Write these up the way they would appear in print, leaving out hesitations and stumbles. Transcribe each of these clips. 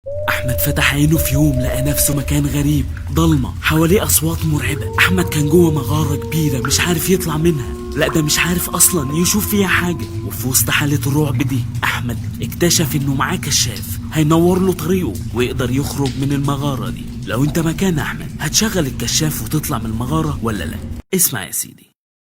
أحمد فتح عينه في يوم لقى نفسه مكان غريب، ضلمة حواليه أصوات مرعبة. أحمد كان جوه مغارة كبيرة مش عارف يطلع منها، لا ده مش عارف أصلا يشوف فيها حاجة. وفي وسط حالة الرعب دي أحمد اكتشف إنه معاه كشاف هينور له طريقه ويقدر يخرج من المغارة دي. لو أنت مكان أحمد هتشغل الكشاف وتطلع من المغارة ولا لا؟ اسمع يا سيدي،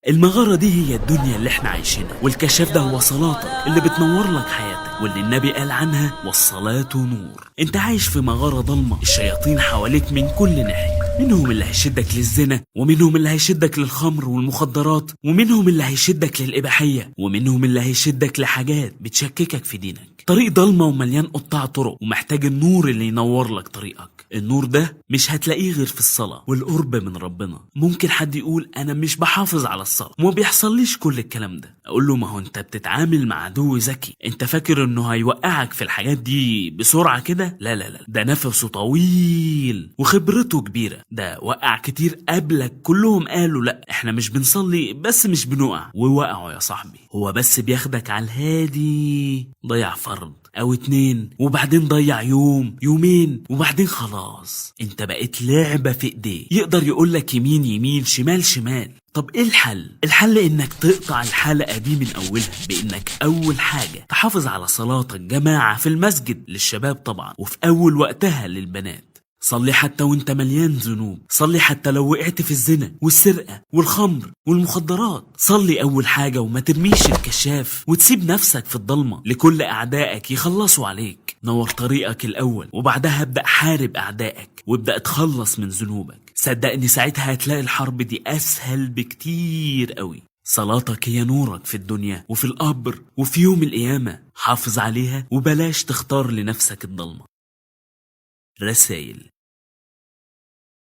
المغارة دي هي الدنيا اللي احنا عايشينها، والكشاف ده هو صلاتك اللي بتنور لك حياتك، واللي النبي قال عنها والصلاة نور. انت عايش في مغارة ضلمة، الشياطين حواليك من كل ناحية، منهم اللي هيشدك للزنا، ومنهم اللي هيشدك للخمر والمخدرات، ومنهم اللي هيشدك للإباحية، ومنهم اللي هيشدك لحاجات بتشككك في دينك. طريق ضلمة ومليان قطاع طرق، ومحتاج النور اللي ينور لك طريقك. النور ده مش هتلاقيه غير في الصلاة والقرب من ربنا. ممكن حد يقول أنا مش بحافظ على الصلاة وما بيحصليش كل الكلام ده. أقول له ما هو أنت بتتعامل مع عدو ذكي، أنت فاكر إنه هيوقعك في الحاجات دي بسرعة كده؟ لا لا لا، ده نفسه طويل وخبرته كبيرة، ده وقع كتير قبلك كلهم قالوا لا احنا مش بنصلي بس مش بنقع، ووقعوا يا صاحبي. هو بس بياخدك على الهادي، ضيع فرض او اتنين وبعدين ضيع يوم يومين وبعدين خلاص انت بقيت لعبة في ايديه، يقدر يقولك يمين يمين شمال شمال. طب ايه الحل؟ الحل انك تقطع الحلقة دي من اولها، بانك اول حاجة تحافظ على صلاتك جماعة في المسجد للشباب طبعا، وفي اول وقتها للبنات. صلي حتى وانت مليان ذنوب، صلي حتى لو وقعت في الزنا والسرقة والخمر والمخدرات. صلي اول حاجة وما ترميش الكشاف وتسيب نفسك في الضلمة لكل اعدائك يخلصوا عليك. نور طريقك الاول وبعدها ابدأ حارب اعدائك وابدأ اتخلص من ذنوبك. صدقني ساعتها هتلاقي الحرب دي اسهل بكتير قوي. صلاتك هي نورك في الدنيا وفي القبر وفي يوم القيامة، حافظ عليها وبلاش تختار لنفسك الضلمة. رسائل